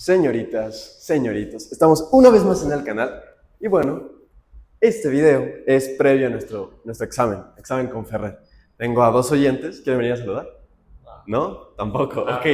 Señoritas, señoritos, estamos una vez más en el canal y bueno, este video es previo a nuestro examen con Ferrer. Tengo a dos oyentes, ¿quieren venir a saludar? ¿No? Tampoco, ok.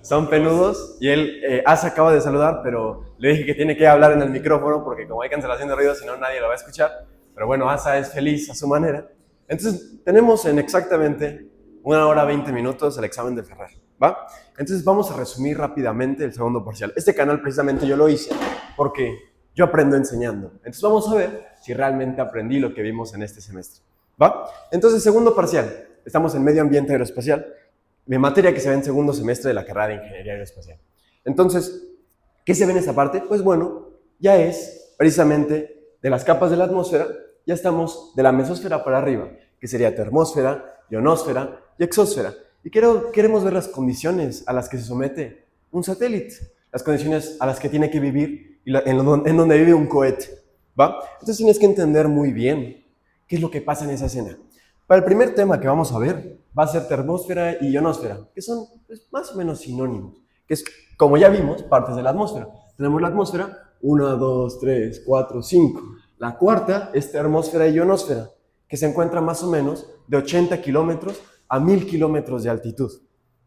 Son penudos y él, Asa acaba de saludar, pero le dije que tiene que hablar en el micrófono porque como hay cancelación de ruido, si no nadie lo va a escuchar. Pero bueno, Asa es feliz a su manera. Entonces, tenemos en exactamente 1 hora 20 minutos el examen de Ferrer, ¿va? Entonces vamos a resumir rápidamente el segundo parcial. Este canal precisamente yo lo hice porque yo aprendo enseñando. Entonces vamos a ver si realmente aprendí lo que vimos en este semestre, ¿va? Entonces, segundo parcial. Estamos en medio ambiente aeroespacial, de materia que se ve en segundo semestre de la carrera de ingeniería aeroespacial. Entonces, ¿qué se ve en esta parte? Pues bueno, ya es precisamente de las capas de la atmósfera, ya estamos de la mesósfera para arriba, que sería termósfera, ionosfera y exósfera. Y queremos ver las condiciones a las que se somete un satélite, las condiciones a las que tiene que vivir en donde vive un cohete, ¿va? Entonces tienes que entender muy bien qué es lo que pasa en esa escena. Para el primer tema que vamos a ver, va a ser termósfera y ionosfera, que son pues, más o menos sinónimos, que es, como ya vimos, partes de la atmósfera. Tenemos la atmósfera, 1, 2, 3, 4, 5. La cuarta es termósfera y ionosfera, que se encuentra más o menos de 80 kilómetros a 1000 kilómetros de altitud,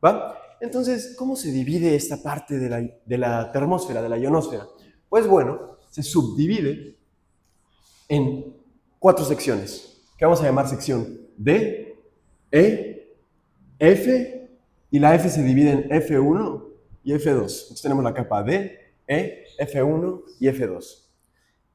¿va? Entonces, ¿cómo se divide esta parte de la termósfera, de la ionosfera? Pues bueno, se subdivide en 4 secciones, que vamos a llamar sección D, E, F, y la F se divide en F1 y F2. Entonces tenemos la capa D, E, F1 y F2.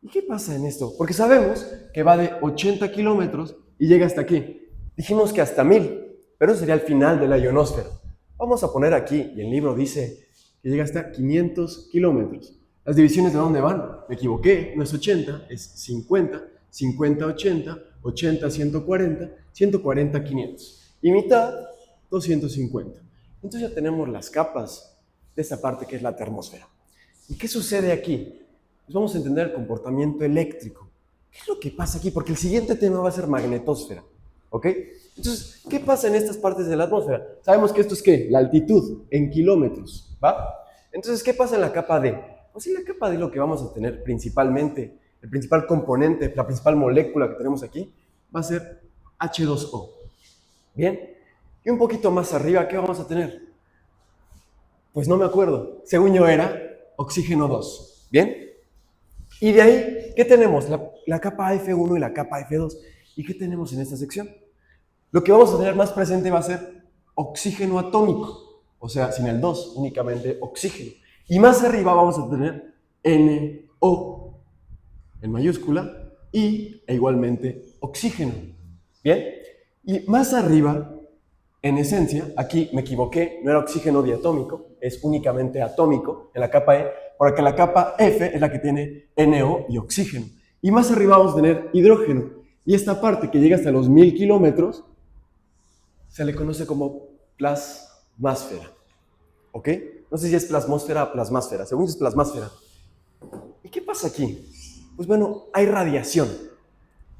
¿Y qué pasa en esto? Porque sabemos que va de 80 kilómetros y llega hasta aquí. Dijimos que hasta 1000, pero eso sería el final de la ionosfera. Vamos a poner aquí, y el libro dice que llega hasta 500 kilómetros. ¿Las divisiones de dónde van? Me equivoqué, no es 80, es 50, 50, 80, 80, 140, 140, 500. Y mitad, 250. Entonces ya tenemos las capas de esta parte que es la termósfera. ¿Y qué sucede aquí? Pues vamos a entender el comportamiento eléctrico. ¿Qué es lo que pasa aquí? Porque el siguiente tema va a ser magnetosfera, ¿ok? Entonces, ¿qué pasa en estas partes de la atmósfera? Sabemos que esto es ¿qué? La altitud en kilómetros, ¿va? Entonces, ¿qué pasa en la capa D? Pues en la capa D lo que vamos a tener principalmente, el principal componente, la principal molécula que tenemos aquí, va a ser H2O. ¿Bien? Y un poquito más arriba, ¿qué vamos a tener? Pues no me acuerdo. Según yo era oxígeno 2. ¿Bien? Y de ahí, ¿qué tenemos? La capa F1 y la capa F2. ¿Y qué tenemos en esta sección? Lo que vamos a tener más presente va a ser oxígeno atómico. O sea, sin el 2, únicamente oxígeno. Y más arriba vamos a tener NO en mayúscula y igualmente oxígeno. ¿Bien? Y más arriba, en esencia, aquí me equivoqué, no era oxígeno diatómico, es únicamente atómico en la capa E, porque la capa F es la que tiene NO y oxígeno. Y más arriba vamos a tener hidrógeno. Y esta parte que llega hasta los 1000 kilómetros se le conoce como plasmásfera. ¿Ok? No sé si es plasmósfera o plasmásfera, según es plasmásfera. ¿Y qué pasa aquí? Pues bueno, hay radiación.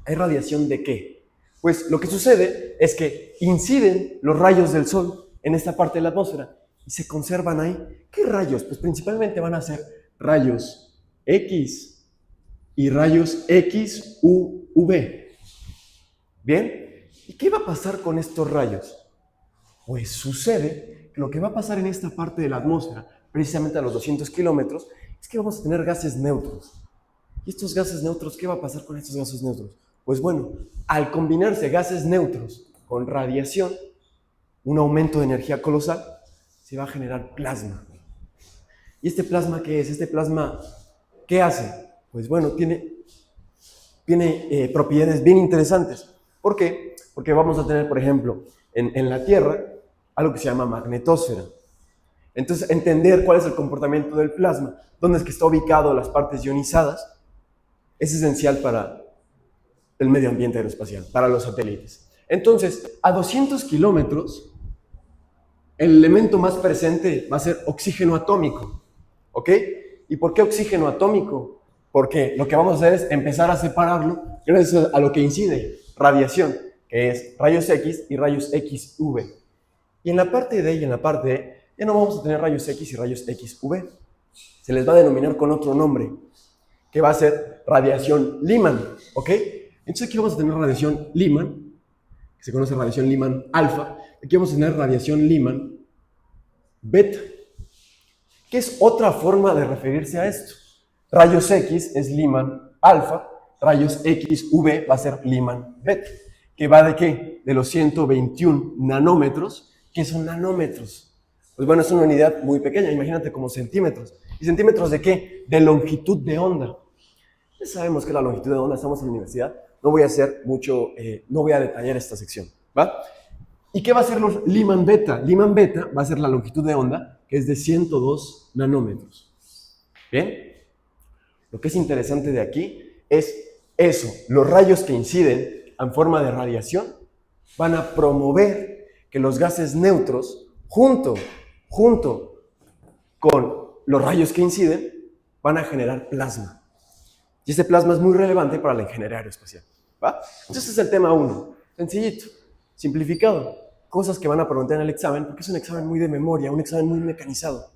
¿Hay radiación de qué? Pues lo que sucede es que inciden los rayos del sol en esta parte de la atmósfera y se conservan ahí. ¿Qué rayos? Pues principalmente van a ser rayos X y rayos X, U, V. ¿Bien? ¿Y qué va a pasar con estos rayos? Pues sucede que lo que va a pasar en esta parte de la atmósfera, precisamente a los 200 kilómetros, es que vamos a tener gases neutros. ¿Y estos gases neutros? ¿Qué va a pasar con estos gases neutros? Pues bueno, al combinarse gases neutros con radiación, un aumento de energía colosal, se va a generar plasma. ¿Y este plasma qué es? ¿Este plasma qué hace? Pues bueno, tiene propiedades bien interesantes. ¿Por qué? Porque vamos a tener, por ejemplo, en la Tierra, algo que se llama magnetosfera. Entonces, entender cuál es el comportamiento del plasma, dónde es que está ubicado las partes ionizadas, es esencial para el medio ambiente aeroespacial, para los satélites. Entonces, a 200 kilómetros, el elemento más presente va a ser oxígeno atómico, ¿ok? ¿Y por qué oxígeno atómico? Porque lo que vamos a hacer es empezar a separarlo gracias a lo que incide, radiación, que es rayos X y rayos XV. Y en la parte D y en la parte E ya no vamos a tener rayos X y rayos XV. Se les va a denominar con otro nombre, que va a ser radiación Lyman, ¿ok? Entonces aquí vamos a tener radiación Lyman, que se conoce radiación Lyman alfa. Aquí vamos a tener radiación Lyman beta, que es otra forma de referirse a esto. Rayos X es Lyman alfa, rayos XV va a ser Lyman beta, que va de ¿qué? De los 121 nanómetros. ¿Qué son nanómetros? Pues bueno, es una unidad muy pequeña, imagínate como centímetros. ¿Y centímetros de qué? De longitud de onda. Ya sabemos que la longitud de onda, estamos en la universidad, no voy a hacer mucho, no voy a detallar esta sección, ¿va? ¿Y qué va a ser los Lyman beta? Lyman beta va a ser la longitud de onda, que es de 102 nanómetros. ¿Bien? Lo que es interesante de aquí es eso, los rayos que inciden en forma de radiación van a promover que los gases neutros, junto con los rayos que inciden, van a generar plasma. Y ese plasma es muy relevante para la ingeniería aeroespacial, ¿va? Entonces es el tema 1, sencillito, simplificado, cosas que van a preguntar en el examen, porque es un examen muy de memoria, un examen muy mecanizado.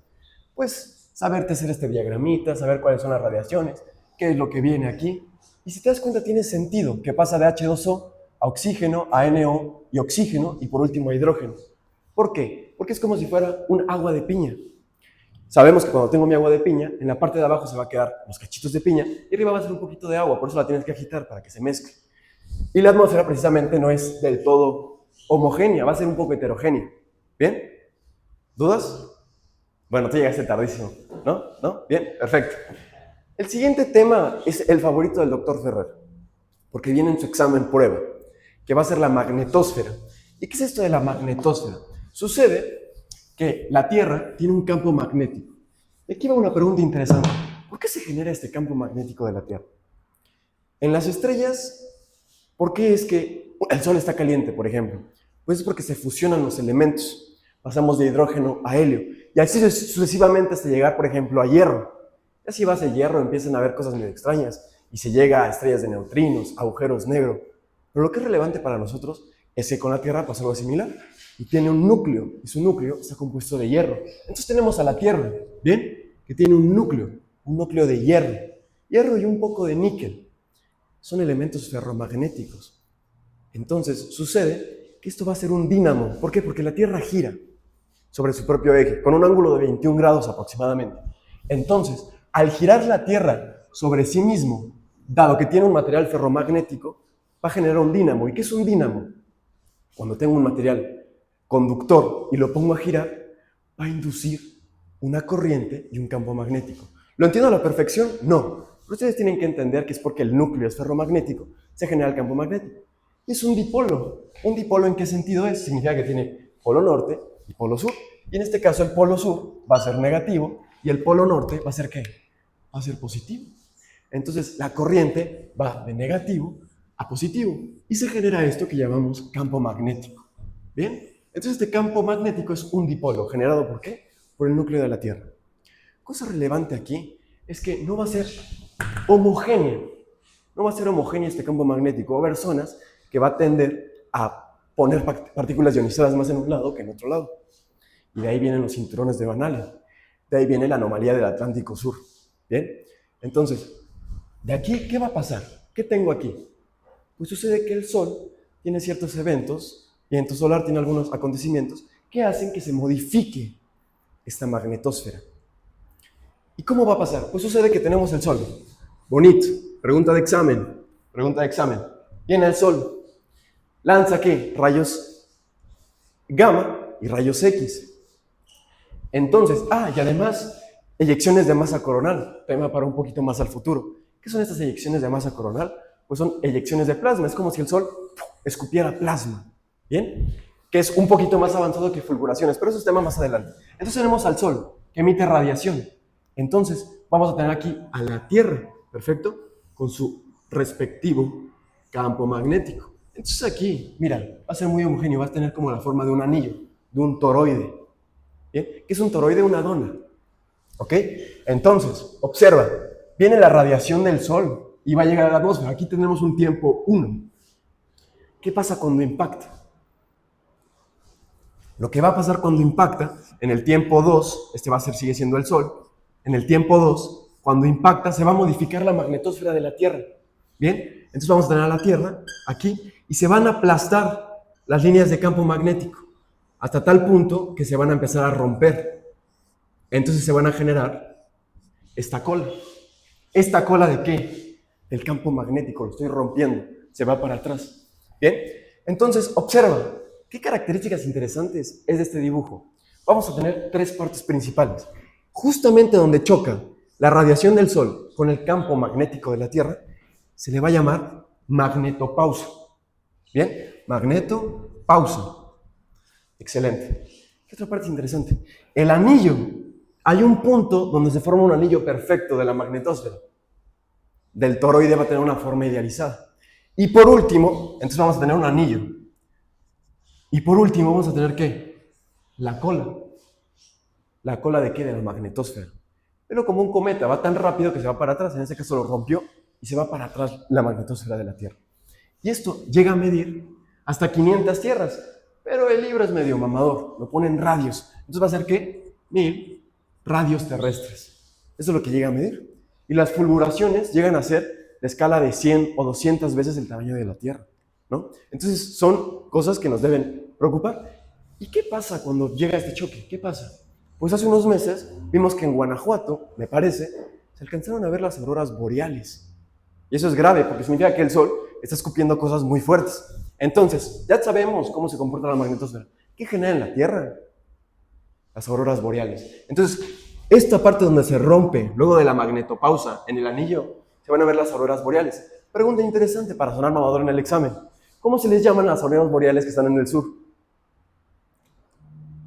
Pues saberte hacer este diagramita, saber cuáles son las radiaciones, qué es lo que viene aquí. Y si te das cuenta, tiene sentido que pasa de H2O a oxígeno, a NO y oxígeno, y por último a hidrógeno. ¿Por qué? Porque es como si fuera un agua de piña. Sabemos que cuando tengo mi agua de piña, en la parte de abajo se va a quedar los cachitos de piña y arriba va a ser un poquito de agua, por eso la tienes que agitar para que se mezcle. Y la atmósfera precisamente no es del todo homogénea, va a ser un poco heterogénea. ¿Bien? ¿Dudas? Bueno, tú llegaste tardísimo, ¿no? ¿No? Bien, perfecto. El siguiente tema es el favorito del doctor Ferrer, porque viene en su examen prueba, que va a ser la magnetosfera. ¿Y qué es esto de la magnetosfera? Sucede que la Tierra tiene un campo magnético. Y aquí va una pregunta interesante. ¿Por qué se genera este campo magnético de la Tierra? En las estrellas, ¿por qué es que el Sol está caliente, por ejemplo? Pues es porque se fusionan los elementos. Pasamos de hidrógeno a helio. Y así sucesivamente hasta llegar, por ejemplo, a hierro. Y así va a hierro, empiezan a haber cosas muy extrañas. Y se llega a estrellas de neutrinos, agujeros negros. Pero lo que es relevante para nosotros es que con la Tierra pasa algo similar. Y tiene un núcleo, y su núcleo está compuesto de hierro. Entonces tenemos a la Tierra, ¿bien? Que tiene un núcleo de hierro y un poco de níquel. Son elementos ferromagnéticos. Entonces sucede que esto va a ser un dínamo. ¿Por qué? Porque la Tierra gira sobre su propio eje, con un ángulo de 21 grados aproximadamente. Entonces, al girar la Tierra sobre sí mismo, dado que tiene un material ferromagnético, va a generar un dínamo. ¿Y qué es un dínamo? Cuando tengo un material conductor y lo pongo a girar, va a inducir una corriente y un campo magnético. ¿Lo entiendo a la perfección? No. Pero ustedes tienen que entender que es porque el núcleo es ferromagnético, se genera el campo magnético. Y es un dipolo. ¿Un dipolo en qué sentido es? Significa que tiene polo norte y polo sur. Y en este caso el polo sur va a ser negativo y el polo norte va a ser ¿qué? Va a ser positivo. Entonces la corriente va de negativo a positivo y se genera esto que llamamos campo magnético. ¿Bien? Entonces este campo magnético es un dipolo, generado ¿por qué? Por el núcleo de la Tierra. Cosa relevante aquí es que no va a ser homogéneo. No va a ser homogéneo este campo magnético. Va a haber zonas que va a tender a poner partículas ionizadas más en un lado que en otro lado. Y de ahí vienen los cinturones de Van Allen. De ahí viene la anomalía del Atlántico Sur. ¿Bien? Entonces, de aquí, ¿qué va a pasar? ¿Qué tengo aquí? Pues sucede que el Sol tiene ciertos eventos, viento solar tiene algunos acontecimientos que hacen que se modifique esta magnetosfera. ¿Y cómo va a pasar? Pues sucede que tenemos el Sol. Bonito. Pregunta de examen. Viene el Sol. Lanza ¿qué? Rayos gamma y rayos X. Entonces, y además, eyecciones de masa coronal. Tema para un poquito más al futuro. ¿Qué son estas eyecciones de masa coronal? Pues son eyecciones de plasma. Es como si el Sol escupiera plasma. ¿Bien? Que es un poquito más avanzado que fulguraciones, pero eso es tema más adelante. Entonces tenemos al Sol, que emite radiación. Entonces vamos a tener aquí a la Tierra, ¿perfecto? Con su respectivo campo magnético. Entonces aquí, mira, va a ser muy homogéneo, va a tener como la forma de un anillo, de un toroide. ¿Bien? ¿Qué es un toroide? Una dona. ¿Ok? Entonces, observa, viene la radiación del Sol y va a llegar a la atmósfera. Aquí tenemos un tiempo 1. ¿Qué pasa cuando impacta? Lo que va a pasar cuando impacta, en el tiempo 2, sigue siendo el Sol, en el tiempo 2, cuando impacta, se va a modificar la magnetosfera de la Tierra. ¿Bien? Entonces vamos a tener a la Tierra aquí y se van a aplastar las líneas de campo magnético hasta tal punto que se van a empezar a romper. Entonces se van a generar esta cola. ¿Esta cola de qué? Del campo magnético, lo estoy rompiendo, se va para atrás. ¿Bien? Entonces, observa, ¿qué características interesantes es de este dibujo? Vamos a tener tres partes principales. Justamente donde choca la radiación del Sol con el campo magnético de la Tierra, se le va a llamar magnetopausa. ¿Bien? Magnetopausa. Excelente. ¿Qué otra parte es interesante? El anillo. Hay un punto donde se forma un anillo perfecto de la magnetosfera. Del toroide va a tener una forma idealizada. Y por último, entonces vamos a tener un anillo. Y por último vamos a tener ¿qué? La cola. ¿La cola de qué? De la magnetosfera. Pero como un cometa, va tan rápido que se va para atrás. En este caso lo rompió y se va para atrás la magnetosfera de la Tierra. Y esto llega a medir hasta 500 tierras. Pero el libro es medio mamador, lo pone en radios. Entonces va a ser ¿qué? 1000 radios terrestres. Eso es lo que llega a medir. Y las fulguraciones llegan a ser de escala de 100 o 200 veces el tamaño de la Tierra, ¿no? Entonces son cosas que nos deben preocupar. ¿Y qué pasa cuando llega este choque? ¿Qué pasa? Pues hace unos meses vimos que en Guanajuato, me parece, se alcanzaron a ver las auroras boreales. Y eso es grave porque significa que el Sol está escupiendo cosas muy fuertes. Entonces, ya sabemos cómo se comporta la magnetosfera. ¿Qué genera en la Tierra? Las auroras boreales. Entonces, esta parte donde se rompe, luego de la magnetopausa en el anillo, se van a ver las auroras boreales. Pregunta interesante para sonar mamador en el examen. ¿Cómo se les llaman las auroras boreales que están en el sur?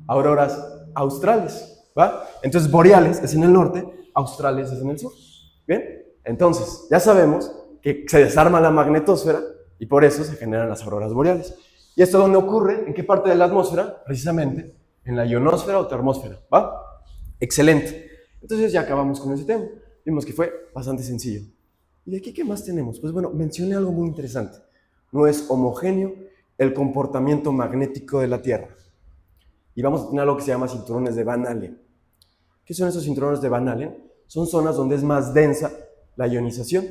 Auroras australes, ¿va? Entonces, boreales es en el norte, australes es en el sur. ¿Bien? Entonces, ya sabemos que se desarma la magnetosfera y por eso se generan las auroras boreales. ¿Y esto dónde ocurre? ¿En qué parte de la atmósfera? Precisamente en la ionosfera o termósfera, ¿va? Excelente. Entonces ya acabamos con ese tema. Vimos que fue bastante sencillo. ¿Y de aquí qué más tenemos? Pues bueno, mencioné algo muy interesante. No es homogéneo el comportamiento magnético de la Tierra. Y vamos a tener algo que se llama cinturones de Van Allen. ¿Qué son esos cinturones de Van Allen? Son zonas donde es más densa la ionización,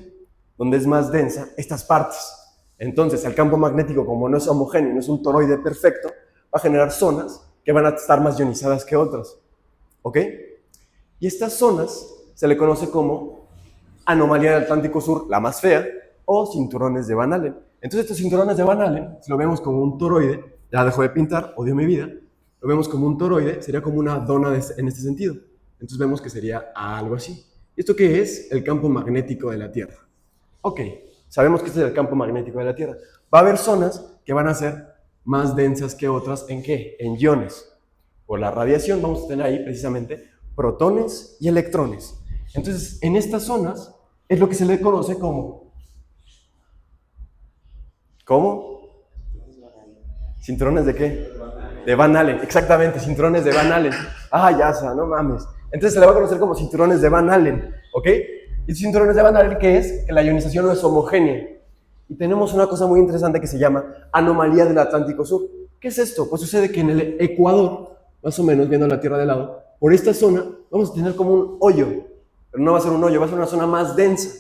donde es más densa estas partes. Entonces, el campo magnético, como no es homogéneo, no es un toroide perfecto, va a generar zonas que van a estar más ionizadas que otras. ¿Ok? Y estas zonas se le conoce como anomalía del Atlántico Sur, la más fea, o cinturones de Van Allen. Entonces, estos cinturones de Van Allen, si lo vemos como un toroide, ya dejo de pintar, odio mi vida, lo vemos como un toroide, sería como una dona en este sentido. Entonces vemos que sería algo así. ¿Y esto qué es? El campo magnético de la Tierra. Ok, sabemos que este es el campo magnético de la Tierra. Va a haber zonas que van a ser más densas que otras. ¿En qué? En iones. Por la radiación vamos a tener ahí precisamente protones y electrones. Entonces, en estas zonas es lo que se le conoce como... ¿Cómo? ¿Cinturones de qué? De Van Allen, exactamente, cinturones de Van Allen. Ah, ya está, no mames. Entonces se le va a conocer como cinturones de Van Allen, ¿ok? ¿Y cinturones de Van Allen qué es? Que la ionización no es homogénea. Y tenemos una cosa muy interesante que se llama anomalía del Atlántico Sur. ¿Qué es esto? Pues sucede que en el Ecuador, más o menos viendo la Tierra de lado, por esta zona vamos a tener como un hoyo. Pero no va a ser un hoyo, va a ser una zona más densa.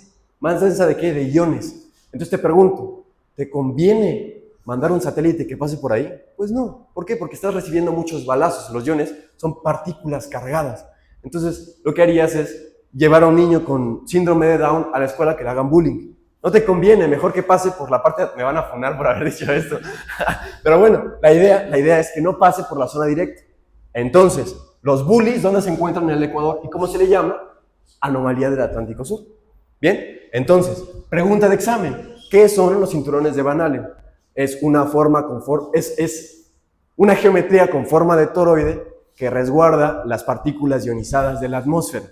¿Más densa de qué? De iones. Entonces te pregunto, ¿te conviene mandar un satélite que pase por ahí? Pues no. ¿Por qué? Porque estás recibiendo muchos balazos. Los iones son partículas cargadas. Entonces, lo que harías es llevar a un niño con síndrome de Down a la escuela que le hagan bullying. No te conviene, mejor que pase por la parte... Me van a funar por haber dicho esto. Pero bueno, la idea es que no pase por la zona directa. Entonces, los bullies, ¿dónde se encuentran en el Ecuador? ¿Y cómo se le llama? Anomalía del Atlántico Sur. Bien, entonces, pregunta de examen. ¿Qué son los cinturones de Van Allen? Es una forma es una geometría con forma de toroide que resguarda las partículas ionizadas de la atmósfera.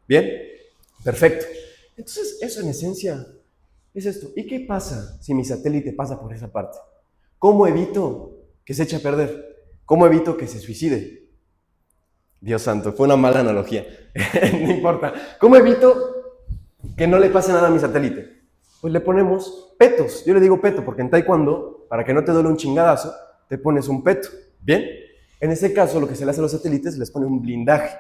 ¿Bien? Perfecto. Entonces, eso en esencia es esto. ¿Y qué pasa si mi satélite pasa por esa parte? ¿Cómo evito que se eche a perder? ¿Cómo evito que se suicide? Dios santo, fue una mala analogía. No importa. ¿Cómo evito que no le pase nada a mi satélite? Pues le ponemos petos. Yo le digo peto porque en taekwondo, para que no te duele un chingadazo, te pones un peto. ¿Bien? En ese caso, lo que se le hace a los satélites, les pone un blindaje.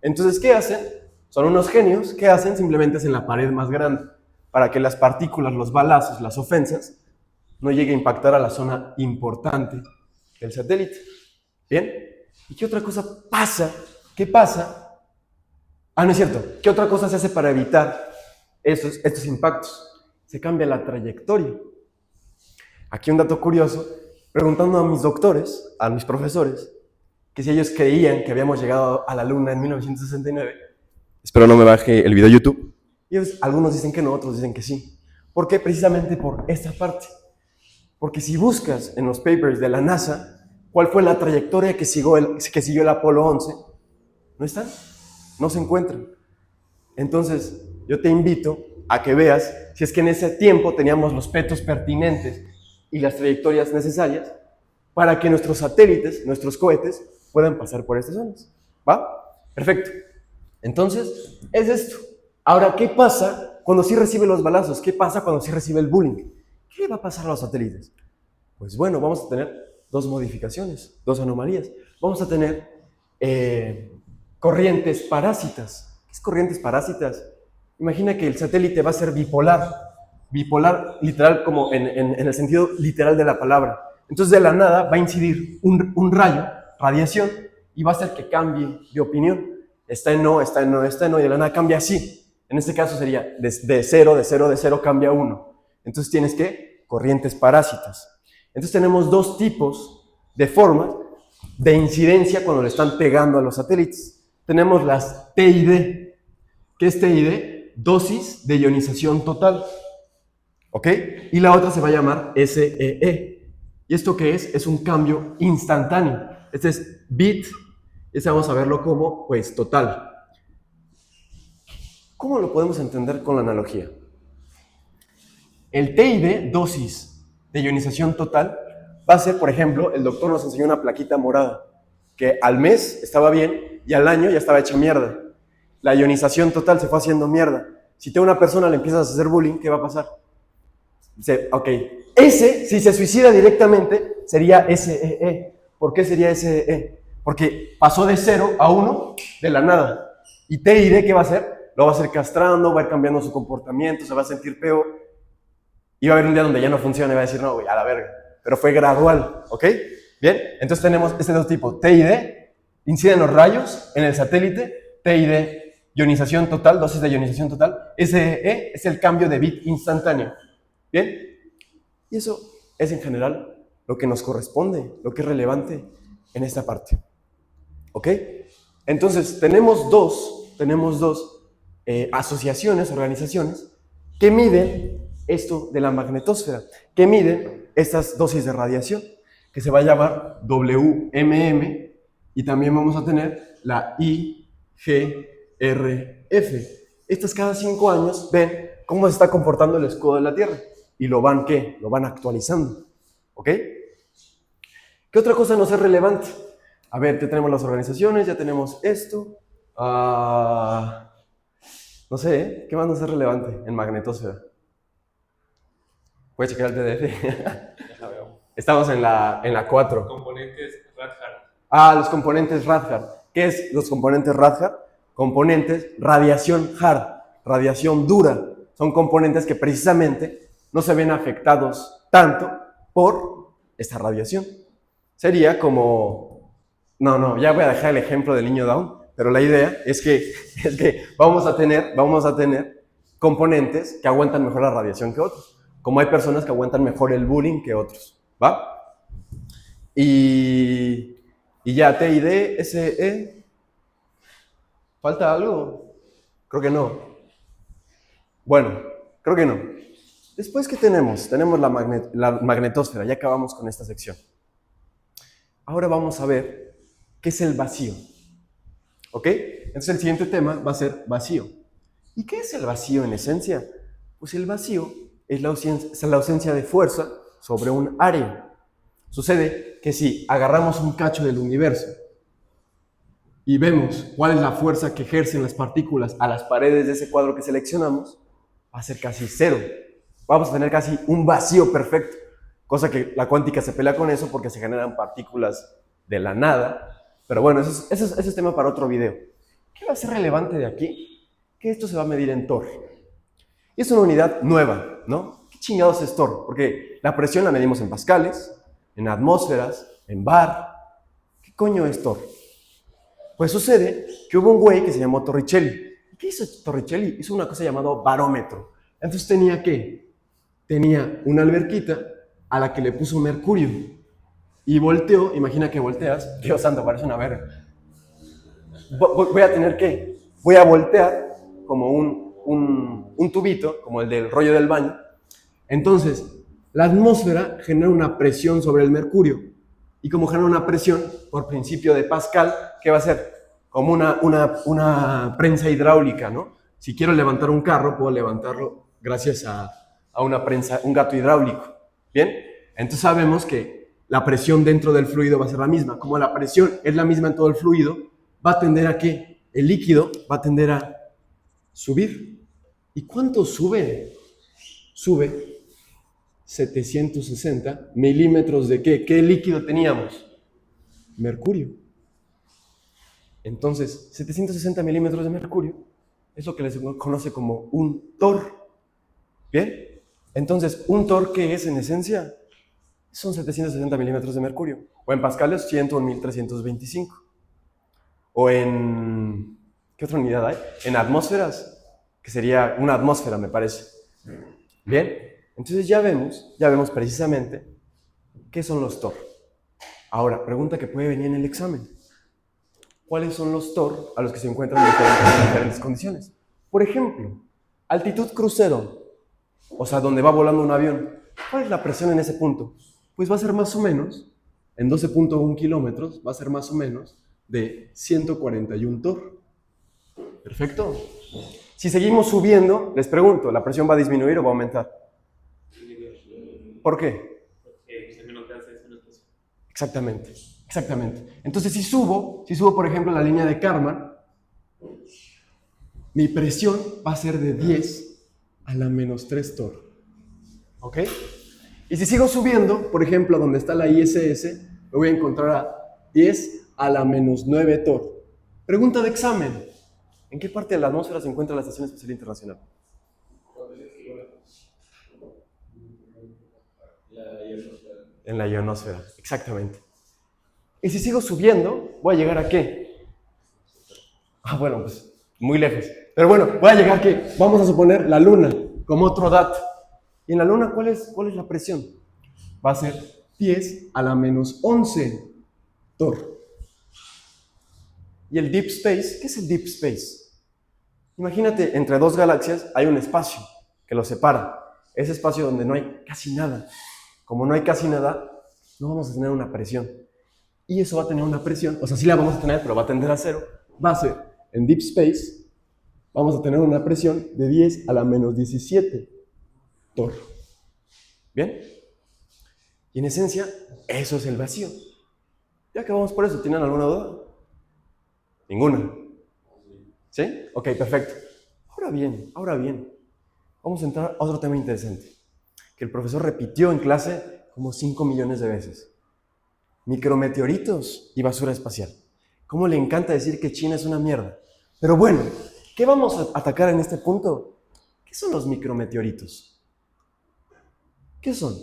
Entonces, ¿qué hacen? Son unos genios. ¿Qué hacen? Simplemente hacen la pared más grande para que las partículas, los balazos, las ofensas, no llegue a impactar a la zona importante del satélite. ¿Bien? ¿Y qué otra cosa pasa? ¿Qué pasa? Ah, no es cierto. ¿Qué otra cosa se hace para evitar estos impactos? Se cambia la trayectoria. Aquí un dato curioso, preguntando a mis doctores, a mis profesores, que si ellos creían que habíamos llegado a la Luna en 1969. Espero no me baje el video de YouTube. Y algunos dicen que no, otros dicen que sí. ¿Por qué? Precisamente por esta parte. Porque si buscas en los papers de la NASA, ¿cuál fue la trayectoria que siguió el Apolo 11? ¿No están? No se encuentran. Entonces, yo te invito a que veas si es que en ese tiempo teníamos los petos pertinentes y las trayectorias necesarias para que nuestros satélites, nuestros cohetes, puedan pasar por estas zonas. ¿Va? Perfecto. Entonces, es esto. Ahora, ¿qué pasa cuando sí recibe los balazos? ¿Qué pasa cuando sí recibe el bullying? ¿Qué va a pasar a los satélites? Pues bueno, vamos a tener dos modificaciones, dos anomalías. Vamos a tener corrientes parásitas. ¿Qué es corrientes parásitas? Imagina que el satélite va a ser bipolar. Bipolar, literal, como en el sentido literal de la palabra. Entonces, de la nada va a incidir un rayo, radiación, y va a hacer que cambie de opinión. Está en no, está en no, está en no, y de la nada cambia así. En este caso sería de cero cambia a 1. Entonces tienes que corrientes parásitas. Entonces tenemos dos tipos de formas de incidencia cuando le están pegando a los satélites. Tenemos las TID. ¿Qué es TID? Dosis de ionización total. ¿Ok? Y la otra se va a llamar SEE. ¿Y esto qué es? Es un cambio instantáneo. Este es bit. Este vamos a verlo como, pues, total. ¿Cómo lo podemos entender con la analogía? El TID, dosis de ionización total, va a ser, por ejemplo, el doctor nos enseñó una plaquita morada, que al mes estaba bien y al año ya estaba hecha mierda. La ionización total se fue haciendo mierda. Si a una persona le empiezas a hacer bullying, ¿qué va a pasar? Dice, ok, si se suicida directamente, sería SEE. ¿Por qué sería SEE? Porque pasó de 0 a 1 de la nada. ¿Y TID qué va a hacer? Lo va a hacer castrando, va a ir cambiando su comportamiento, se va a sentir peor. Y va a haber un día donde ya no funciona y va a decir, no, güey, a la verga. Pero fue gradual, ¿ok? Bien, entonces tenemos este dos tipos. TID, inciden los rayos en el satélite. TID, ionización total, dosis de ionización total. SEE es el cambio de bit instantáneo. Bien, y eso es en general lo que nos corresponde, lo que es relevante en esta parte. ¿Ok? Entonces, tenemos dos asociaciones, organizaciones, que miden esto de la magnetosfera, que miden estas dosis de radiación, que se va a llamar WMM, y también vamos a tener la IGRF. Estas cada 5 años ven cómo se está comportando el escudo de la Tierra, y lo van, ¿qué? Lo van actualizando, ¿ok? ¿Qué otra cosa nos es relevante? A ver, ya tenemos las organizaciones, ya tenemos esto. No sé, ¿eh? ¿Qué más nos es relevante en magnetosfera? ¿Puedes checar el PDF? Ya veo. Estamos en la 4. Componentes Radhard. Los componentes Radhard. ¿Qué es los componentes Radhard? Componentes radiación hard, radiación dura. Son componentes que precisamente no se ven afectados tanto por esta radiación. Sería como... No, ya voy a dejar el ejemplo del niño Down, pero la idea es que vamos a tener componentes que aguantan mejor la radiación que otros. Como hay personas que aguantan mejor el bullying que otros, ¿va? Y ya, TID, SE... ¿Falta algo? Creo que no. Bueno, creo que no. Después, ¿qué tenemos? Tenemos la magnetosfera, ya acabamos con esta sección. Ahora vamos a ver qué es el vacío. ¿Ok? Entonces el siguiente tema va a ser vacío. ¿Y qué es el vacío en esencia? Pues el vacío es la ausencia de fuerza sobre un área. Sucede que si agarramos un cacho del universo y vemos cuál es la fuerza que ejercen las partículas a las paredes de ese cuadro que seleccionamos, va a ser casi cero. Vamos a tener casi un vacío perfecto. Cosa que la cuántica se pelea con eso porque se generan partículas de la nada. Pero bueno, eso es tema para otro video. ¿Qué va a ser relevante de aquí? Que esto se va a medir en torr. Y es una unidad nueva, ¿no? ¿Qué chingados es torr? Porque la presión la medimos en pascales, en atmósferas, en bar. ¿Qué coño es torr? Pues sucede que hubo un güey que se llamó Torricelli. ¿Qué hizo Torricelli? Hizo una cosa llamada barómetro. Entonces tenía una alberquita a la que le puso mercurio. Y volteó, imagina que volteas, Dios santo, parece una verga. Voy a voltear como un tubito, como el del rollo del baño. Entonces, la atmósfera genera una presión sobre el mercurio. Y como genera una presión, por principio de Pascal, ¿qué va a ser? Como una prensa hidráulica, ¿no? Si quiero levantar un carro, puedo levantarlo gracias a una prensa, un gato hidráulico. ¿Bien? Entonces sabemos que la presión dentro del fluido va a ser la misma. Como la presión es la misma en todo el fluido, va a tender a ¿qué? El líquido va a tender a subir. ¿Y cuánto sube? Sube 760 milímetros de ¿qué? ¿Qué líquido teníamos? Mercurio. Entonces, 760 milímetros de mercurio es lo que les conoce como un torr. ¿Bien? Entonces, ¿un torr qué es en esencia? Son 760 milímetros de mercurio. O en pascales, 101.325. O en... ¿qué otra unidad hay? En atmósferas, que sería una atmósfera, me parece. ¿Bien? Entonces ya vemos precisamente qué son los torr. Ahora, pregunta que puede venir en el examen. ¿Cuáles son los torr a los que se encuentran en diferentes condiciones? Por ejemplo, altitud crucero, o sea, donde va volando un avión. ¿Cuál es la presión en ese punto? Pues va a ser más o menos, en 12.1 kilómetros, va a ser más o menos de 141 torr. Perfecto. Si seguimos subiendo, les pregunto, ¿la presión va a disminuir o va a aumentar? ¿Por qué? Porque es menos grasa, es menos presión. Exactamente. Entonces, si subo, por ejemplo, la línea de Kármán, mi presión va a ser de 10 a la menos 3 torr. ¿Ok? Y si sigo subiendo, por ejemplo, donde está la ISS, me voy a encontrar a 10 a la menos 9 torr. Pregunta de examen. ¿En qué parte de la atmósfera se encuentra la Estación Espacial Internacional? En la ionosfera, exactamente. Y si sigo subiendo, voy a llegar a ¿qué? Bueno, pues muy lejos. Pero bueno, voy a llegar a ¿qué? Vamos a suponer la Luna como otro dato. ¿Y en la Luna cuál es la presión? Va a ser 10 a la menos 11 torr. ¿Y el Deep Space? ¿Qué es el Deep Space? Imagínate, entre dos galaxias hay un espacio que los separa. Ese espacio donde no hay casi nada. Como no hay casi nada, no vamos a tener una presión. Y eso va a tener una presión, o sea, sí la vamos a tener, pero va a tender a cero. Va a ser, en Deep Space, vamos a tener una presión de 10 a la menos 17 torr. ¿Bien? Y en esencia, eso es el vacío. Ya acabamos por eso. ¿Tienen alguna duda? Ninguna. ¿Sí? Ok, perfecto. Ahora bien, vamos a entrar a otro tema interesante, que el profesor repitió en clase como 5 millones de veces. Micrometeoritos y basura espacial. ¿Cómo le encanta decir que China es una mierda? Pero bueno, ¿qué vamos a atacar en este punto? ¿Qué son los micrometeoritos? ¿Qué son?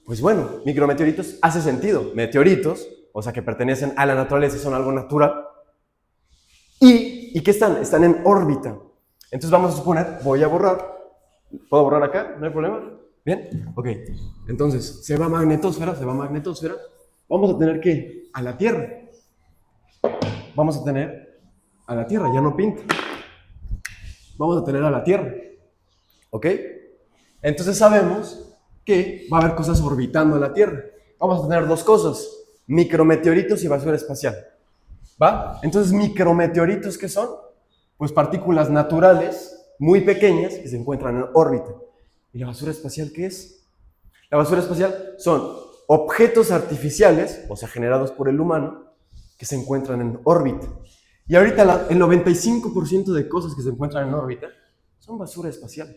Pues bueno, micrometeoritos hace sentido. Meteoritos, o sea que pertenecen a la naturaleza, son algo natural. ¿Y qué están? Están en órbita. Entonces vamos a suponer, voy a borrar. ¿Puedo borrar acá? ¿No hay problema? ¿Bien? Ok. Entonces, se va a magnetosfera. Vamos a tener ¿qué? A la Tierra. Vamos a tener a la Tierra, ya no pinta. Vamos a tener a la Tierra. ¿Ok? Entonces sabemos que va a haber cosas orbitando a la Tierra. Vamos a tener dos cosas, micrometeoritos y basura espacial. ¿Va? Entonces, micrometeoritos, ¿qué son? Pues partículas naturales muy pequeñas que se encuentran en órbita. ¿Y la basura espacial qué es? La basura espacial son objetos artificiales, o sea, generados por el humano, que se encuentran en órbita. Y ahorita el 95% de cosas que se encuentran en órbita son basura espacial,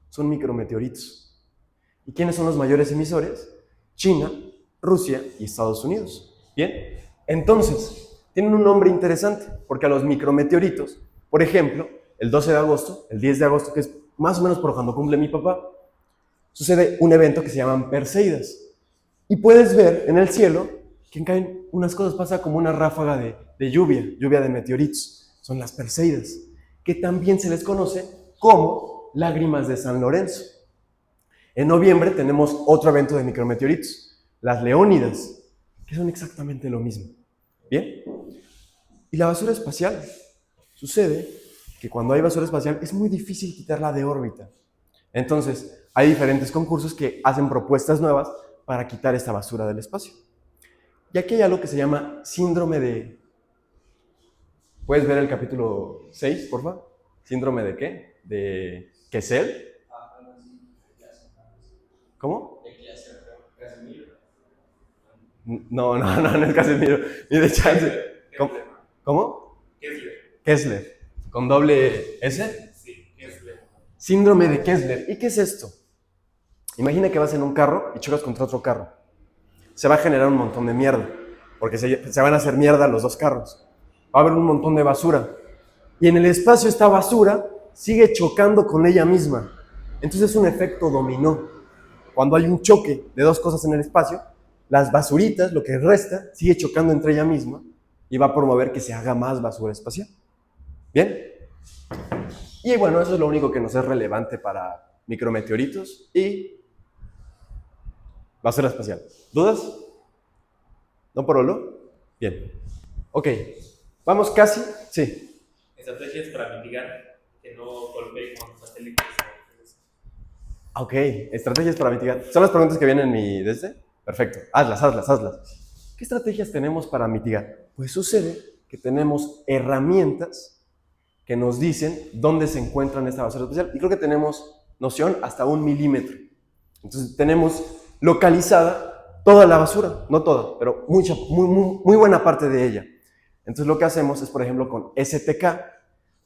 son micrometeoritos. ¿Y quiénes son los mayores emisores? China, Rusia y Estados Unidos. ¿Bien? Entonces, tienen un nombre interesante, porque a los micrometeoritos, por ejemplo, el 12 de agosto, el 10 de agosto, que es más o menos por cuando cumple mi papá, sucede un evento que se llaman Perseidas. Y puedes ver en el cielo que caen unas cosas, pasa como una ráfaga de lluvia de meteoritos. Son las Perseidas, que también se les conoce como lágrimas de San Lorenzo. En noviembre tenemos otro evento de micrometeoritos, las Leónidas, que son exactamente lo mismo. ¿Bien? Y la basura espacial. Sucede que cuando hay basura espacial es muy difícil quitarla de órbita. Entonces, hay diferentes concursos que hacen propuestas nuevas para quitar esta basura del espacio. Y aquí hay algo que se llama síndrome de... ¿Puedes ver el capítulo 6, por favor? ¿Síndrome de qué? ¿De Kessel? ¿Cómo? No es Casemiro, ni de chance. ¿Cómo? Kessler. ¿Con doble S? Sí, Kessler. Síndrome de Kessler. ¿Y qué es esto? Imagina que vas en un carro y chocas contra otro carro. Se va a generar un montón de mierda, porque se van a hacer mierda los dos carros. Va a haber un montón de basura. Y en el espacio esta basura sigue chocando con ella misma. Entonces es un efecto dominó. Cuando hay un choque de dos cosas en el espacio, las basuritas, lo que resta, sigue chocando entre ella misma y va a promover que se haga más basura espacial. ¿Bien? Y bueno, eso es lo único que nos es relevante para micrometeoritos y basura espacial. ¿Dudas? ¿No, Porolo? Bien. Ok. Vamos casi. Sí. Estrategias para mitigar que no golpeen con satélites. Ok. Estrategias para mitigar. ¿Son las preguntas que vienen en mi desde? Perfecto. Hazlas. ¿Qué estrategias tenemos para mitigar? Pues sucede que tenemos herramientas que nos dicen dónde se encuentran esta basura espacial. Y creo que tenemos noción hasta 1 milímetro. Entonces tenemos localizada toda la basura, no toda, pero muy buena parte de ella. Entonces lo que hacemos es, por ejemplo, con STK,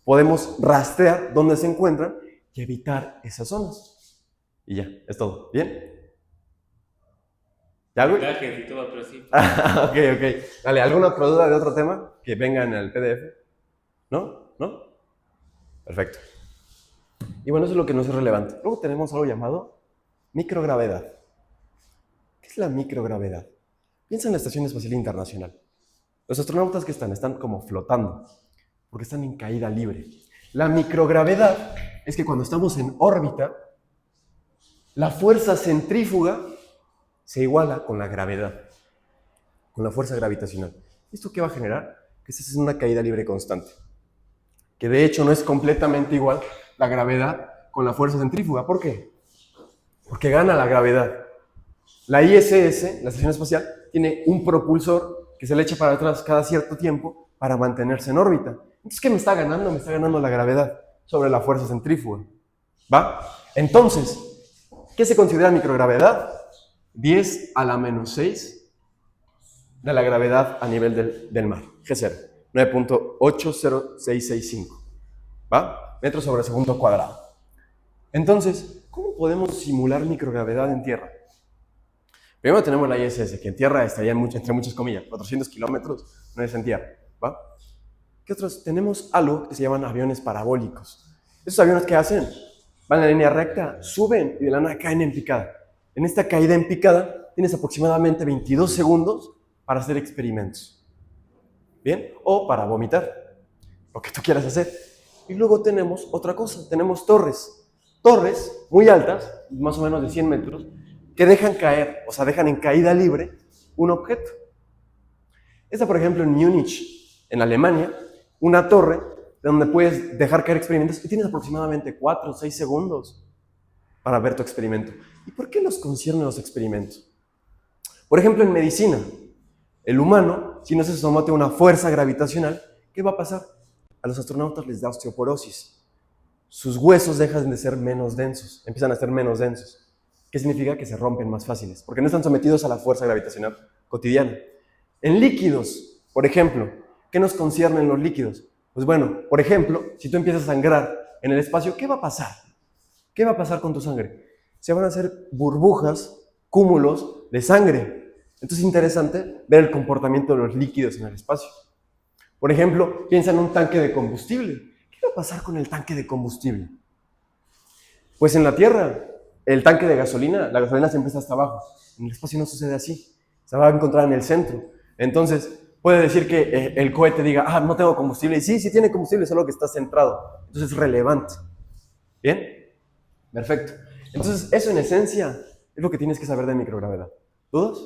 podemos rastrear dónde se encuentran y evitar esas zonas. Y ya, es todo. ¿Bien? ¿Ya, güey? Y todo, pero sí. Ok. Dale, ¿alguna otra duda de otro tema que venga en el PDF? ¿No? Perfecto. Y bueno, eso es lo que nos es relevante. Luego tenemos algo llamado microgravedad. ¿Qué es la microgravedad? Piensa en la Estación Espacial Internacional. Los astronautas que están como flotando, porque están en caída libre. La microgravedad es que cuando estamos en órbita, la fuerza centrífuga se iguala con la gravedad, con la fuerza gravitacional. ¿Esto qué va a generar? Que estés en una caída libre constante. Que de hecho no es completamente igual la gravedad con la fuerza centrífuga. ¿Por qué? Porque gana la gravedad. La ISS, la Estación Espacial, tiene un propulsor que se le echa para atrás cada cierto tiempo para mantenerse en órbita. Entonces, ¿qué me está ganando? Me está ganando la gravedad sobre la fuerza centrífuga. ¿Va? Entonces, ¿qué se considera microgravedad? 10 a la menos 6 de la gravedad a nivel del mar, G0, 9.80665, ¿va? Metros sobre segundo cuadrado. Entonces, ¿cómo podemos simular microgravedad en tierra? Primero tenemos la ISS, que en tierra estaría entre muchas comillas, 400 kilómetros, no es en tierra, ¿va? ¿Qué otros? Tenemos algo que se llaman aviones parabólicos. ¿Esos aviones qué hacen? Van en línea recta, suben y de la nada caen en picada. En esta caída en picada tienes aproximadamente 22 segundos para hacer experimentos. ¿Bien? O para vomitar, lo que tú quieras hacer. Y luego tenemos otra cosa, tenemos torres. Torres muy altas, más o menos de 100 metros, que dejan caer, o sea, dejan en caída libre un objeto. Esta, por ejemplo, en Múnich, en Alemania, una torre donde puedes dejar caer experimentos y tienes aproximadamente 4 o 6 segundos para ver tu experimento. ¿Y por qué nos conciernen los experimentos? Por ejemplo, en medicina, el humano, si no se somete a una fuerza gravitacional, ¿qué va a pasar? A los astronautas les da osteoporosis. Sus huesos dejan de ser menos densos, empiezan a ser menos densos. ¿Qué significa? Que se rompen más fáciles, porque no están sometidos a la fuerza gravitacional cotidiana. En líquidos, por ejemplo, ¿qué nos conciernen los líquidos? Pues bueno, por ejemplo, si tú empiezas a sangrar en el espacio, ¿qué va a pasar? ¿Qué va a pasar con tu sangre? Se van a hacer burbujas, cúmulos de sangre. Entonces es interesante ver el comportamiento de los líquidos en el espacio. Por ejemplo, piensa en un tanque de combustible. ¿Qué va a pasar con el tanque de combustible? Pues en la Tierra, el tanque de gasolina, la gasolina siempre está hasta abajo. En el espacio no sucede así. Se va a encontrar en el centro. Entonces, puede decir que el cohete diga, no tengo combustible. Y sí tiene combustible, solo que está centrado. Entonces es relevante. ¿Bien? Perfecto. Entonces, eso en esencia es lo que tienes que saber de microgravedad. ¿Dudas?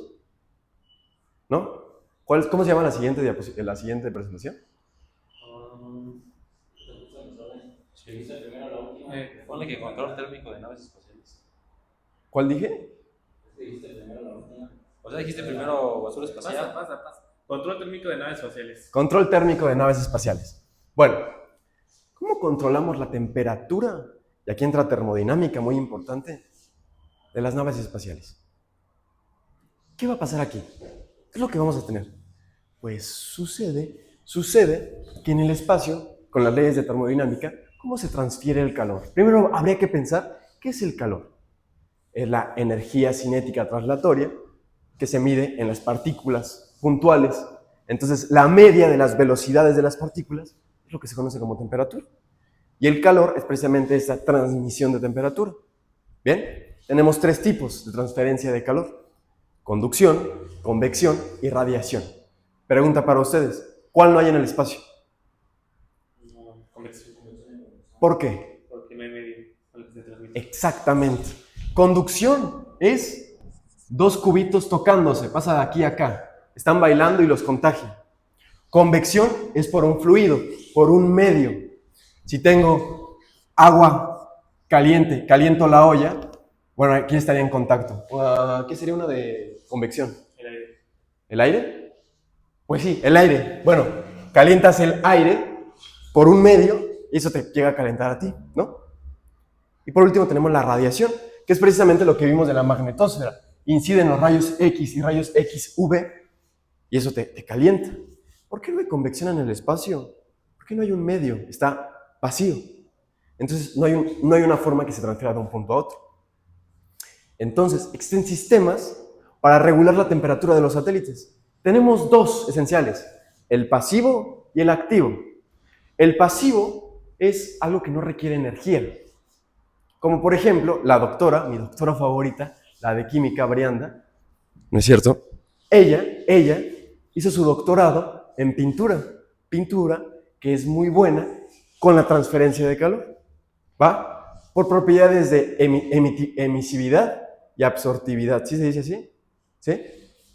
¿No? ¿Cómo se llama la siguiente presentación? Ponle que control térmico de naves espaciales. ¿Cuál dije? Dijiste primero la última. O sea, dijiste primero basura espacial. Pasa. Control térmico de naves espaciales. Control térmico de naves espaciales. Bueno, ¿cómo controlamos la temperatura? Y aquí entra termodinámica, muy importante, de las naves espaciales. ¿Qué va a pasar aquí? ¿Qué es lo que vamos a tener? Pues sucede que en el espacio, con las leyes de termodinámica, ¿cómo se transfiere el calor? Primero habría que pensar, ¿qué es el calor? Es la energía cinética translatoria que se mide en las partículas puntuales. Entonces, la media de las velocidades de las partículas es lo que se conoce como temperatura. Y el calor es precisamente esa transmisión de temperatura. Bien, tenemos 3 tipos de transferencia de calor: conducción, convección y radiación. Pregunta para ustedes, ¿cuál no hay en el espacio? No, convección. ¿Por qué? Porque no hay medio al que se transmite. Exactamente. Conducción es 2 cubitos tocándose, pasa de aquí a acá. Están bailando y los contagia. Convección es por un fluido, por un medio. Si tengo agua caliente, caliento la olla, bueno, aquí estaría en contacto. ¿Qué sería una de convección? El aire. ¿El aire? Pues sí, el aire. Bueno, calientas el aire por un medio y eso te llega a calentar a ti, ¿no? Y por último tenemos la radiación, que es precisamente lo que vimos de la magnetosfera. Inciden los rayos X y rayos XV y eso te calienta. ¿Por qué no hay convección en el espacio? ¿Por qué no hay un medio? Está vacío. Entonces no hay una forma que se transfiera de un punto a otro. Entonces existen sistemas para regular la temperatura de los satélites. Tenemos 2 esenciales, el pasivo y el activo. El pasivo es algo que no requiere energía. Como por ejemplo, mi doctora favorita, la de química, Brianda, ¿no es cierto? Ella hizo su doctorado en pintura que es muy buena con la transferencia de calor, ¿va? Por propiedades de emisividad y absortividad, ¿sí se dice así? ¿Sí?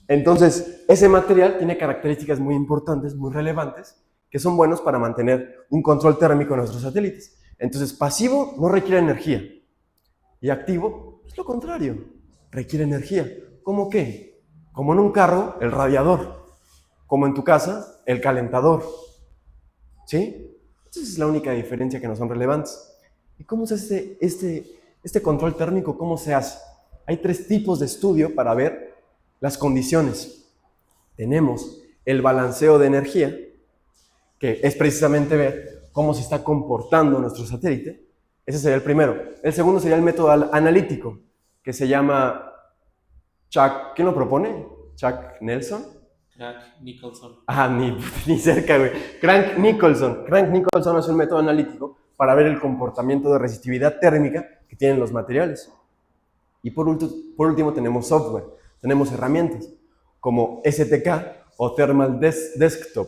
Entonces, ese material tiene características muy importantes, muy relevantes, que son buenos para mantener un control térmico en nuestros satélites. Entonces, pasivo no requiere energía. Y activo es lo contrario, requiere energía. ¿Cómo qué? Como en un carro, el radiador. Como en tu casa, el calentador. ¿Sí? Esa es la única diferencia que no son relevantes. ¿Y cómo se hace este control térmico? ¿Cómo se hace? Hay 3 tipos de estudio para ver las condiciones. Tenemos el balanceo de energía, que es precisamente ver cómo se está comportando nuestro satélite. Ese sería el primero. El segundo sería el método analítico, que se llama ¿quién lo propone? ¿Chuck Nelson? Crank Nicholson. Ni cerca, güey. Crank Nicholson. Crank Nicholson es un método analítico para ver el comportamiento de resistividad térmica que tienen los materiales. Y por último tenemos software, tenemos herramientas como STK o Thermal Desktop.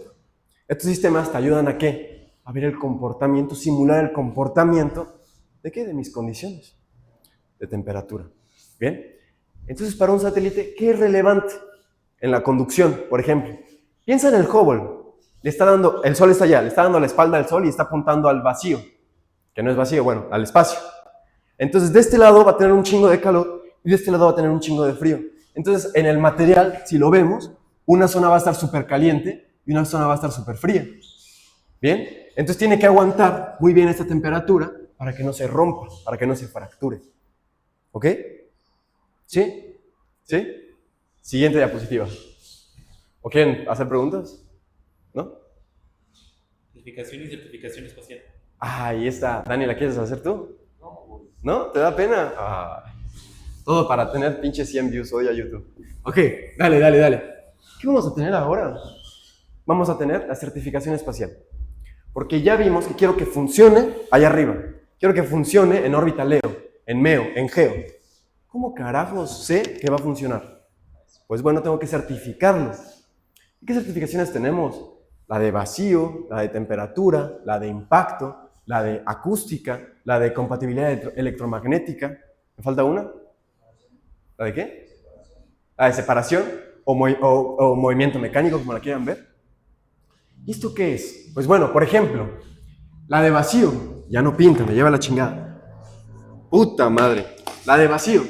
Estos sistemas te ayudan ¿a qué? A ver el comportamiento, simular el comportamiento ¿de qué? De mis condiciones de temperatura. ¿Bien? Entonces, para un satélite, ¿qué es relevante? En la conducción, por ejemplo. Piensa en el Hubble. El Sol está allá, le está dando la espalda al Sol y está apuntando al vacío. Que no es vacío, bueno, al espacio. Entonces, de este lado va a tener un chingo de calor y de este lado va a tener un chingo de frío. Entonces, en el material, si lo vemos, una zona va a estar súper caliente y una zona va a estar súper fría. ¿Bien? Entonces, tiene que aguantar muy bien esta temperatura para que no se rompa, para que no se fracture. ¿Ok? ¿Sí? ¿Sí? Siguiente diapositiva. ¿O quieren hacer preguntas? ¿No? Certificación y certificación espacial. Ahí está. Dani, ¿la quieres hacer tú? ¿No? ¿Te da pena? Todo para tener pinches 100 views hoy a YouTube. Ok, dale. ¿Qué vamos a tener ahora? Vamos a tener la certificación espacial. Porque ya vimos que quiero que funcione allá arriba. Quiero que funcione en órbita LEO, en MEO, en GEO. ¿Cómo carajos sé que va a funcionar? Pues bueno, tengo que certificarlo. ¿Y qué certificaciones tenemos? La de vacío, la de temperatura, la de impacto, la de acústica, la de compatibilidad electromagnética. ¿Me falta una? ¿La de qué? La de separación o movimiento mecánico, como la quieran ver. ¿Y esto qué es? Pues bueno, por ejemplo, la de vacío. Ya no pinta, me lleva la chingada. Puta madre. La de vacío.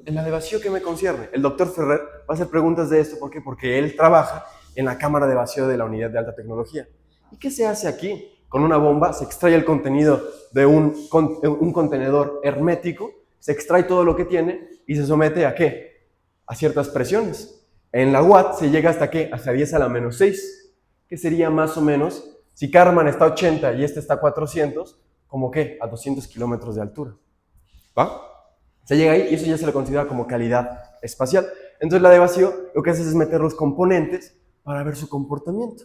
En la de vacío, ¿qué me concierne? El doctor Ferrer va a hacer preguntas de esto. ¿Por qué? Porque él trabaja en la cámara de vacío de la unidad de alta tecnología. ¿Y qué se hace aquí? Con una bomba se extrae el contenido de un contenedor hermético, se extrae todo lo que tiene y se somete ¿a qué? A ciertas presiones. En la UAT se llega hasta ¿qué? Hasta 10 a la menos 6, que sería más o menos, si Karman está a 80 y este está a 400, ¿como qué? A 200 kilómetros de altura. ¿Va? Se llega ahí y eso ya se le considera como calidad espacial. Entonces la de vacío lo que haces es meter los componentes para ver su comportamiento.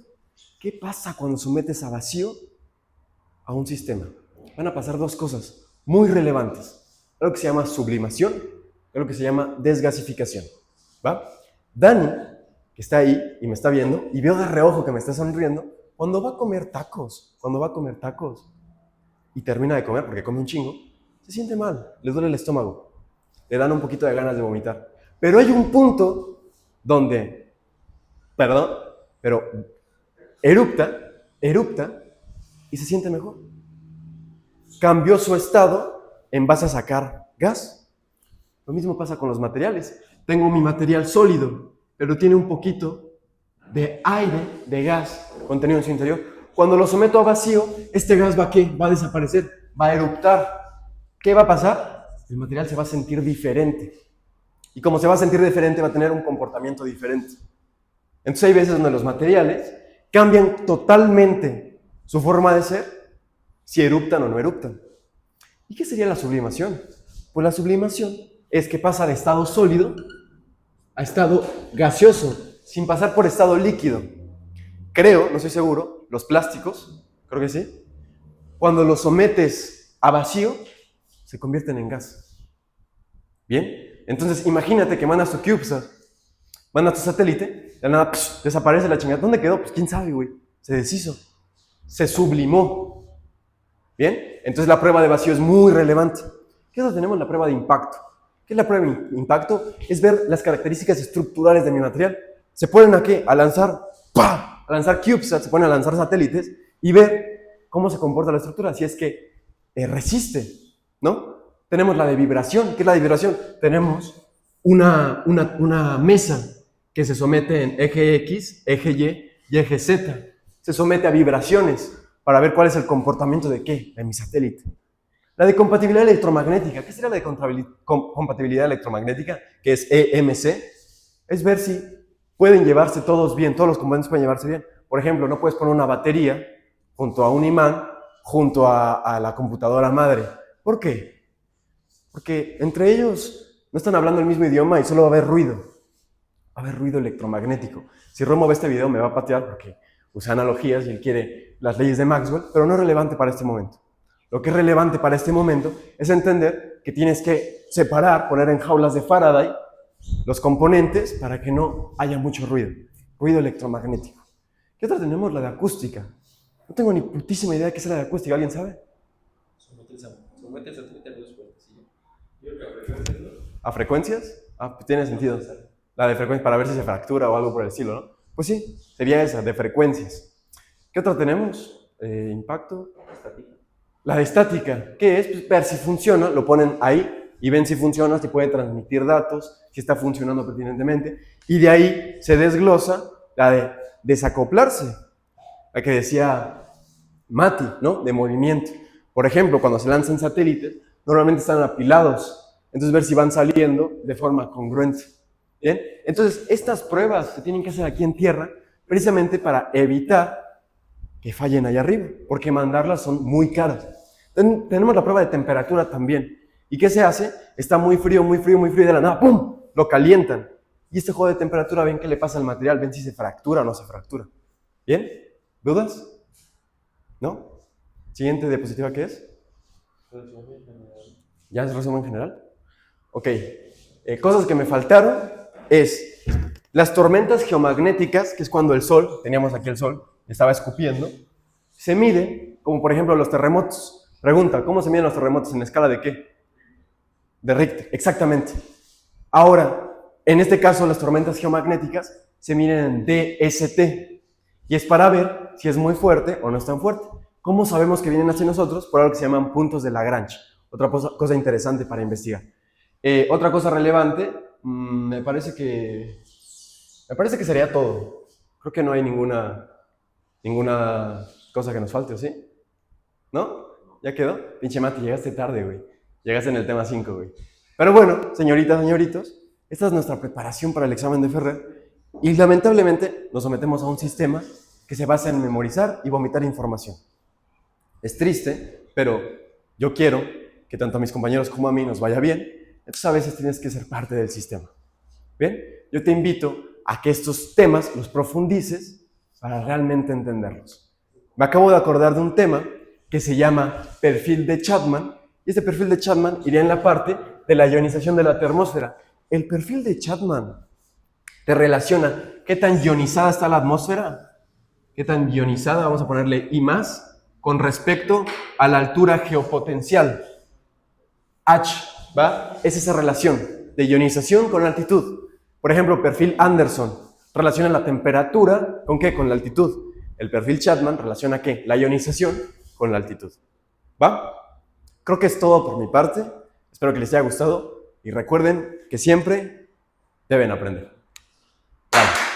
¿Qué pasa cuando sometes a vacío a un sistema? Van a pasar dos cosas muy relevantes. Algo que se llama sublimación y algo que se llama desgasificación. ¿Va? Dani, que está ahí y me está viendo, y veo de reojo que me está sonriendo, cuando va a comer tacos y termina de comer porque come un chingo, se siente mal, le duele el estómago, le dan un poquito de ganas de vomitar. Pero hay un punto donde, pero erupta y se siente mejor. Cambió su estado en base a sacar gas. Lo mismo pasa con los materiales. Tengo mi material sólido, pero tiene un poquito de aire, de gas contenido en su interior. Cuando lo someto a vacío, este gas va a ¿qué? Va a desaparecer, va a eruptar. ¿Qué va a pasar? El material se va a sentir diferente. Y como se va a sentir diferente, va a tener un comportamiento diferente. Entonces hay veces donde los materiales cambian totalmente su forma de ser si eruptan o no eruptan. ¿Y qué sería la sublimación? Pues la sublimación es que pasa de estado sólido a estado gaseoso, sin pasar por estado líquido. Creo, no estoy seguro, los plásticos, creo que sí, cuando los sometes a vacío, se convierten en gas. ¿Bien? Entonces, imagínate que mandas tu CubeSat, mandas tu satélite, de nada, desaparece la chingada. ¿Dónde quedó? Pues quién sabe, güey. Se deshizo. Se sublimó. ¿Bien? Entonces la prueba de vacío es muy relevante. ¿Qué otra tenemos? La prueba de impacto. ¿Qué es la prueba de impacto? Es ver las características estructurales de mi material. Se ponen a ¿qué? A lanzar, ¡pah! A lanzar CubeSat, se ponen a lanzar satélites y ver cómo se comporta la estructura, si es que resiste, ¿no? Tenemos la de vibración. ¿Qué es la de vibración? Tenemos una mesa que se somete en eje X, eje Y y eje Z. Se somete a vibraciones para ver cuál es el comportamiento de ¿qué? De mi satélite. La de compatibilidad electromagnética. ¿Qué sería la de compatibilidad electromagnética? Que es EMC. Es ver si pueden llevarse todos bien, todos los componentes pueden llevarse bien. Por ejemplo, no puedes poner una batería junto a un imán, junto a la computadora madre. ¿Por qué? Porque entre ellos no están hablando el mismo idioma y solo va a haber ruido. Va a haber ruido electromagnético. Si Romo ve este video me va a patear porque usa analogías y él quiere las leyes de Maxwell, pero no es relevante para este momento. Lo que es relevante para este momento es entender que tienes que separar, poner en jaulas de Faraday los componentes para que no haya mucho ruido electromagnético. ¿Qué otra tenemos? La de acústica. No tengo ni putísima idea de qué es la de acústica, ¿alguien sabe? Somete el satélite a luz fuerte, ¿sí? ¿A frecuencias? Ah, pues tiene sentido. La de frecuencias para ver si se fractura o algo por el estilo, ¿no? Pues sí, sería esa, de frecuencias. ¿Qué otra tenemos? Impacto. Estática. La de estática, ¿qué es? Pues ver si funciona, lo ponen ahí y ven si funciona, si puede transmitir datos, si está funcionando pertinentemente. Y de ahí se desglosa la de desacoplarse, la que decía Mati, ¿no? De movimiento. Por ejemplo, cuando se lanzan satélites, normalmente están apilados. Entonces, ver si van saliendo de forma congruente. ¿Bien? Entonces, estas pruebas se tienen que hacer aquí en tierra precisamente para evitar que fallen allá arriba, porque mandarlas son muy caras. Tenemos la prueba de temperatura también. ¿Y qué se hace? Está muy frío, muy frío, muy frío y de la nada, ¡pum!, lo calientan. Y este juego de temperatura, ven qué le pasa al material, ven si se fractura o no se fractura. ¿Bien? ¿Dudas? ¿No? Siguiente diapositiva, ¿qué es? ¿Ya es resumen general? Ok. Cosas que me faltaron es las tormentas geomagnéticas, que es cuando el sol, teníamos aquí el sol, estaba escupiendo, se mide, como por ejemplo los terremotos. Pregunta, ¿cómo se miden los terremotos? ¿En escala de qué? De Richter, exactamente. Ahora, en este caso, las tormentas geomagnéticas se miden en DST y es para ver si es muy fuerte o no es tan fuerte. ¿Cómo sabemos que vienen hacia nosotros? Por algo que se llaman puntos de Lagrange. Otra cosa interesante para investigar. Otra cosa relevante, me parece que sería todo. Creo que no hay ninguna cosa que nos falte, ¿o sí? ¿No? ¿Ya quedó? Pinche Mati, llegaste tarde, güey. Llegaste en el tema 5, güey. Pero bueno, señoritas, señoritos, esta es nuestra preparación para el examen de Ferrer. Y lamentablemente nos sometemos a un sistema que se basa en memorizar y vomitar información. Es triste, pero yo quiero que tanto a mis compañeros como a mí nos vaya bien. Entonces a veces tienes que ser parte del sistema. ¿Bien? Yo te invito a que estos temas los profundices para realmente entenderlos. Me acabo de acordar de un tema que se llama perfil de Chapman, y este perfil de Chapman iría en la parte de la ionización de la atmósfera. El perfil de Chapman te relaciona qué tan ionizada está la atmósfera, qué tan ionizada, vamos a ponerle I+, con respecto a la altura geopotencial. H, ¿va? Es esa relación de ionización con altitud. Por ejemplo, perfil Anderson relaciona la temperatura ¿con qué? Con la altitud. El perfil Chapman relaciona ¿qué? La ionización con la altitud. ¿Va? Creo que es todo por mi parte. Espero que les haya gustado y recuerden que siempre deben aprender. Bye.